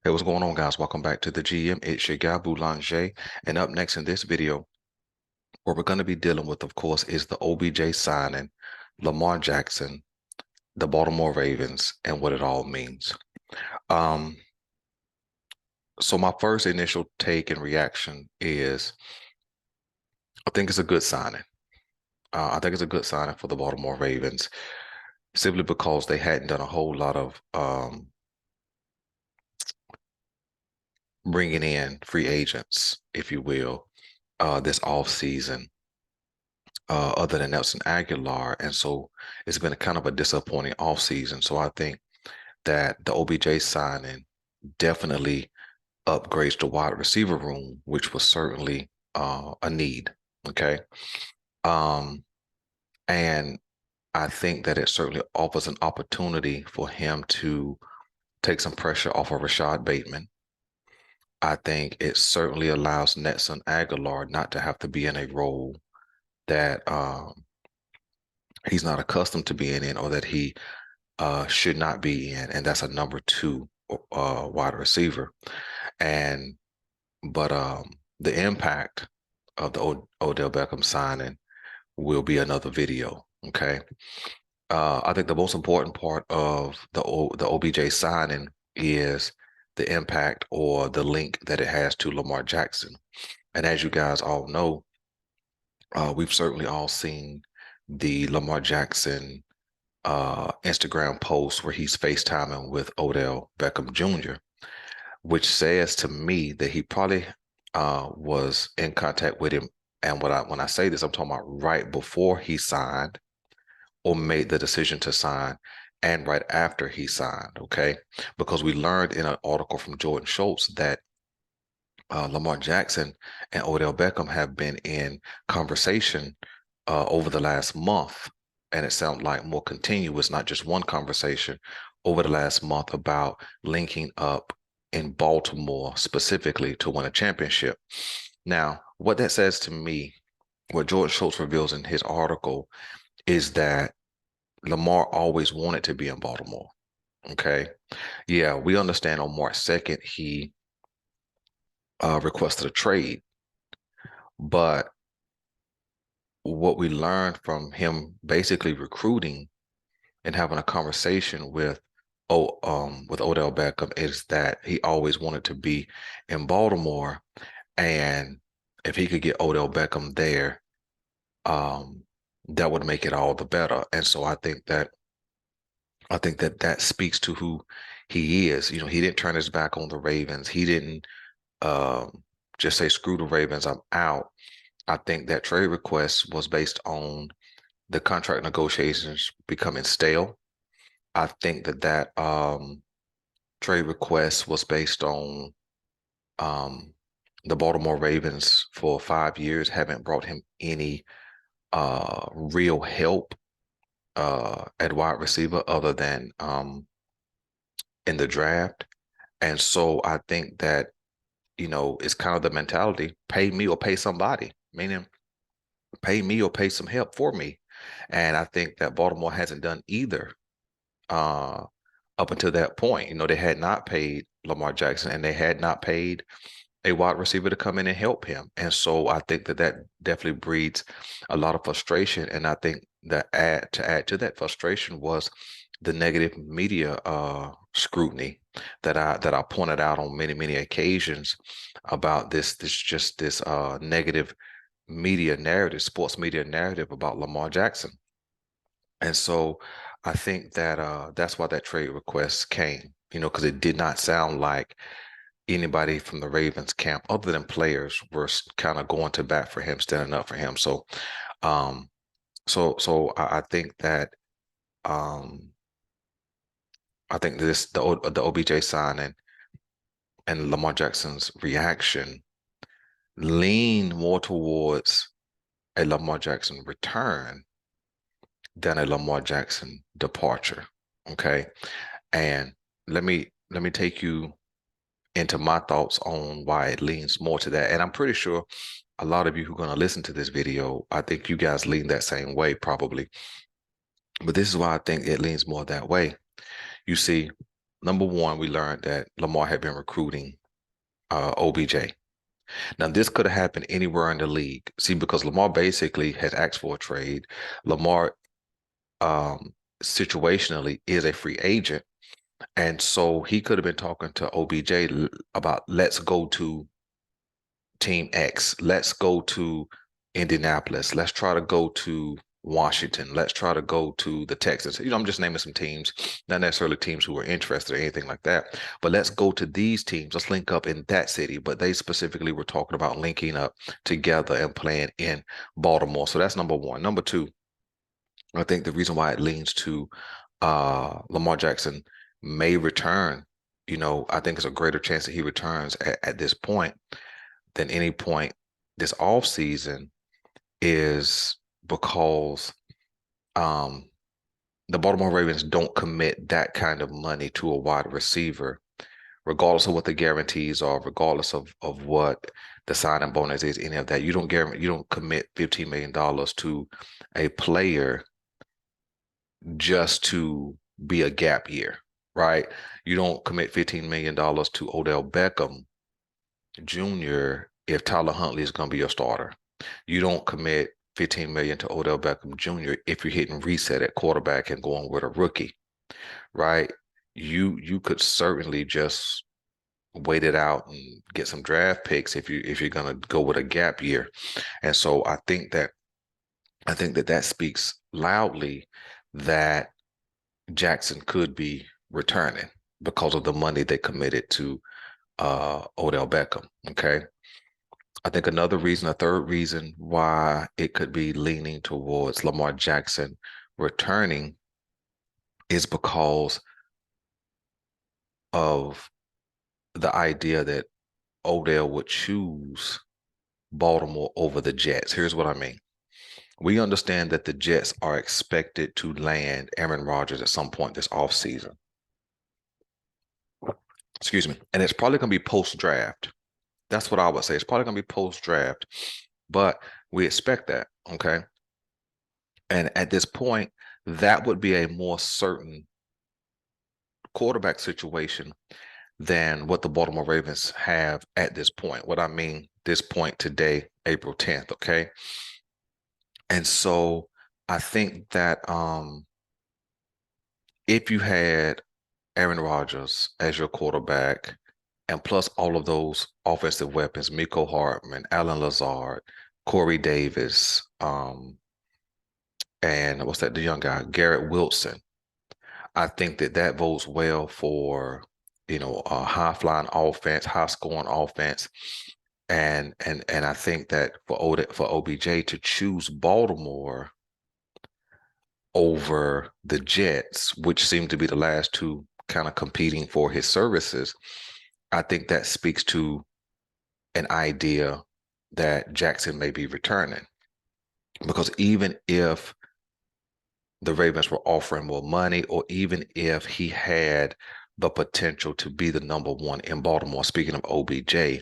Hey, what's going on, guys? Welcome back to the GM. It's your guy, Boulanger. And up next in this video, what we're going to be dealing with, of course, is the OBJ signing, Lamar Jackson, the Baltimore Ravens, and what it all means. Um, so my first initial take and reaction is I think it's a good signing. I think it's a good signing for the Baltimore Ravens, simply because they hadn't done a whole lot of bringing in free agents, if you will, this offseason. Other than Nelson Aguilar. And so it's been a kind of a disappointing offseason. So I think that the OBJ signing definitely upgrades the wide receiver room, which was certainly a need. Okay. Um, and I think that it certainly offers an opportunity for him to take some pressure off of Rashad Bateman. I think it certainly allows Nelson Aguilar not to have to be in a role that he's not accustomed to being in, or that he should not be in, and that's a number two wide receiver. And but the impact of the Odell Beckham signing will be another video. Okay. I think the most important part of the OBJ signing is the impact or the link that it has to Lamar Jackson. And as you guys all know, we've certainly all seen the Lamar Jackson Instagram post where he's FaceTiming with Odell Beckham Jr., which says to me that he probably was in contact with him. And when I say this, I'm talking about right before he signed or made the decision to sign, and right after he signed. Okay, because we learned in an article from Jordan Schultz that Lamar Jackson and Odell Beckham have been in conversation over the last month, and it sounds like more continuous, not just one conversation over the last month about linking up in Baltimore specifically to win a championship. Now, what that says to me, what George Schultz reveals in his article, is that Lamar always wanted to be in Baltimore. Okay. Yeah, we understand on March 2nd, he requested a trade, but what we learned from him basically recruiting and having a conversation with Odell Beckham is that he always wanted to be in Baltimore, and if he could get Odell Beckham there, um, that would make it all the better. And so I think that that speaks to who he is. You know, he didn't turn his back on the Ravens. He didn't just say screw the Ravens, I'm out. I think that trade request was based on the contract negotiations becoming stale. I think that trade request was based on um, the Baltimore Ravens for 5 years haven't brought him any real help at wide receiver other than in the draft. And so I think that, it's kind of the mentality, pay me or pay somebody, meaning pay me or pay some help for me. And I think that Baltimore hasn't done either uh, up until that point. You know, they had not paid Lamar Jackson, and they had not paid a wide receiver to come in and help him. And so I think that that definitely breeds a lot of frustration. And I think that add to that frustration was the negative media scrutiny that I pointed out on many occasions about this negative media narrative, sports media narrative about Lamar Jackson. And so I think that that's why that trade request came, because it did not sound like anybody from the Ravens camp, other than players, were kind of going to bat for him, standing up for him. So, um, I think that um, I think the OBJ signing and Lamar Jackson's reaction lean more towards a Lamar Jackson return than a Lamar Jackson departure. Okay, and let me take you into my thoughts on why it leans more to that. And I'm pretty sure a lot of you who are going to listen to this video, I think you guys lean that same way probably. But this is why I think it leans more that way. You see, number one, we learned that Lamar had been recruiting OBJ. Now, this could have happened anywhere in the league. See, because Lamar basically has asked for a trade. Lamar situationally is a free agent. And so he could have been talking to OBJ about let's go to Team X. Let's go to Indianapolis. Let's try to go to Washington. Let's try to go to the Texans. I'm just naming some teams, not necessarily teams who are interested or anything like that. But let's go to these teams. Let's link up in that city. But they specifically were talking about linking up together and playing in Baltimore. So that's number one. Number two, I think the reason why it leans to Lamar Jackson may return, I think it's a greater chance that he returns at this point than any point this offseason is because the Baltimore Ravens don't commit that kind of money to a wide receiver, regardless of what the guarantees are, regardless of what the signing bonus is, any of that. You don't commit $15 million to a player just to be a gap year, right? You don't commit $15 million to Odell Beckham Jr. if Tyler Huntley is going to be your starter. You don't commit $15 million to Odell Beckham Jr. if you're hitting reset at quarterback and going with a rookie, right? You could certainly just wait it out and get some draft picks if you're going to go with a gap year. And so I think that speaks loudly that Jackson could be returning because of the money they committed to Odell Beckham. Okay. I think a third reason why it could be leaning towards Lamar Jackson returning is because of the idea that Odell would choose Baltimore over the Jets. Here's what I mean. We understand that the Jets are expected to land Aaron Rodgers at some point this offseason. Excuse me. And it's probably going to be post-draft. That's what I would say. It's probably going to be post-draft, but we expect that, okay? And at this point, that would be a more certain quarterback situation than what the Baltimore Ravens have at this point. What I mean, this point today, April 10th, okay? And so I think that if you had Aaron Rodgers as your quarterback, and plus all of those offensive weapons, Miko Hardman, Alan Lazard, Corey Davis, and what's that, the young guy, Garrett Wilson. I think that bodes well for, a high-flying offense, high-scoring offense. And I think that for OBJ to choose Baltimore over the Jets, which seem to be the last two kind of competing for his services, I think that speaks to an idea that Jackson may be returning. Because even if the Ravens were offering more money, or even if he had the potential to be the number one in Baltimore, speaking of OBJ,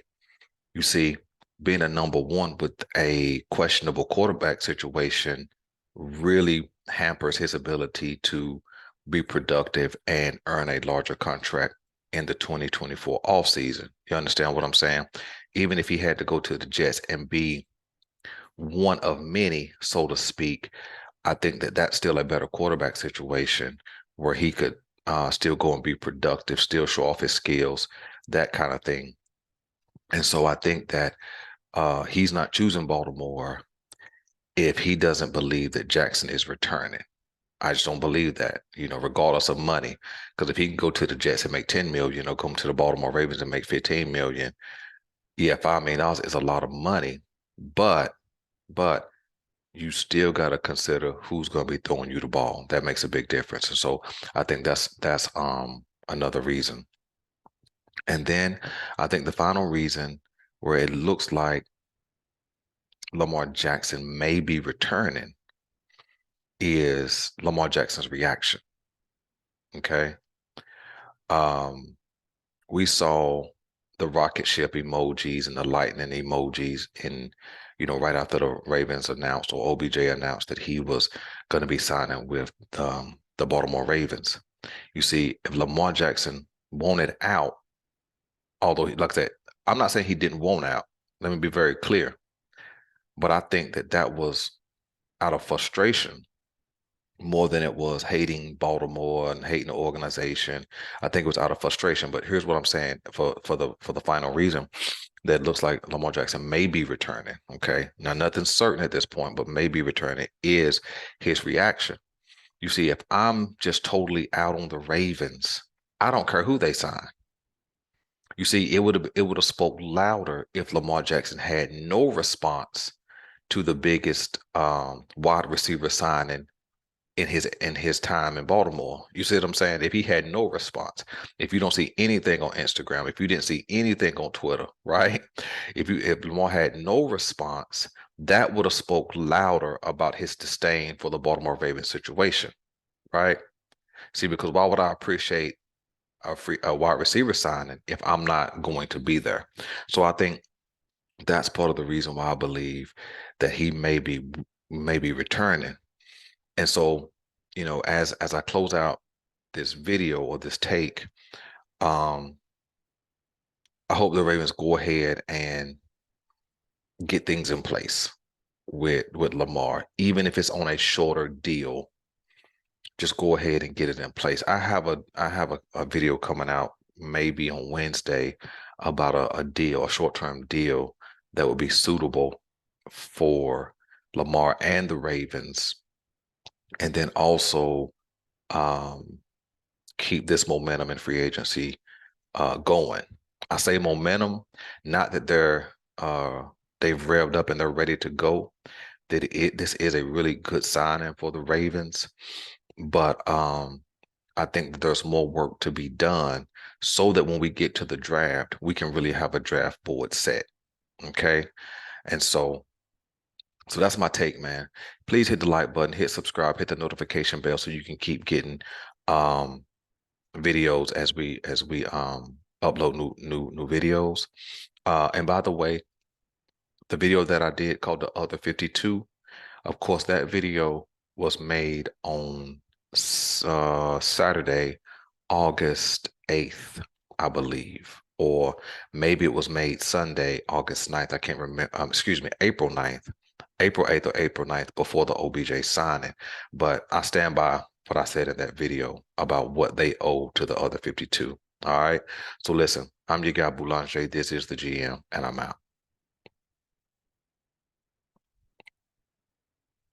you see, being a number one with a questionable quarterback situation really hampers his ability to be productive and earn a larger contract in the 2024 offseason. You understand what I'm saying? Even if he had to go to the Jets and be one of many, so to speak, I think that that's still a better quarterback situation where he could still go and be productive, still show off his skills, that kind of thing. And so I think that he's not choosing Baltimore if he doesn't believe that Jackson is returning. I just don't believe that, regardless of money. Because if he can go to the Jets and make 10 million, or come to the Baltimore Ravens and make 15 million, yeah, $5 million is a lot of money. But you still got to consider who's going to be throwing you the ball. That makes a big difference. And so I think that's another reason. And then I think the final reason where it looks like Lamar Jackson may be returning is Lamar Jackson's reaction. Okay. We saw the rocket ship emojis and the lightning emojis right after the Ravens announced, or OBJ announced, that he was going to be signing with the Baltimore Ravens. You see, if Lamar Jackson wanted out, although, like I said, I'm not saying he didn't want out. Let me be very clear. But I think that that was out of frustration more than it was hating Baltimore and hating the organization. I think it was out of frustration. But here's what I'm saying for the final reason that looks like Lamar Jackson may be returning. Okay. Now nothing's certain at this point, but may be returning is his reaction. You see, if I'm just totally out on the Ravens, I don't care who they sign. You see, it would have spoke louder if Lamar Jackson had no response to the biggest wide receiver signing in his time in Baltimore. You see what I'm saying? If he had no response, if you don't see anything on Instagram, if you didn't see anything on Twitter, right? If Lamar had no response, that would have spoke louder about his disdain for the Baltimore Ravens situation, right? See, because why would I appreciate a wide receiver signing if I'm not going to be there? So I think that's part of the reason why I believe that he may be returning. And so, as I close out this video or this take, um, I hope the Ravens go ahead and get things in place with Lamar, even if it's on a shorter deal. Just go ahead and get it in place. I have a video coming out maybe on Wednesday about a deal, a short-term deal that would be suitable for Lamar and the Ravens, and then also um, keep this momentum in free agency going. I say momentum, not that they've revved up and they're ready to go. This is a really good signing for the Ravens, but I think that there's more work to be done so that when we get to the draft, we can really have a draft board set. Okay. And so that's my take, man. Please hit the like button, hit subscribe, hit the notification bell so you can keep getting um videos as we upload new videos. And by the way, the video that I did called The Other 52, of course, that video was made on Saturday, August 8th, I believe. Or maybe it was made Sunday, August 9th. I can't remember. Excuse me, April 9th, April 8th or April 9th before the OBJ signing. But I stand by what I said in that video about what they owe to the other 52. All right. So listen, I'm your guy Boulanger. This is the GM, and I'm out.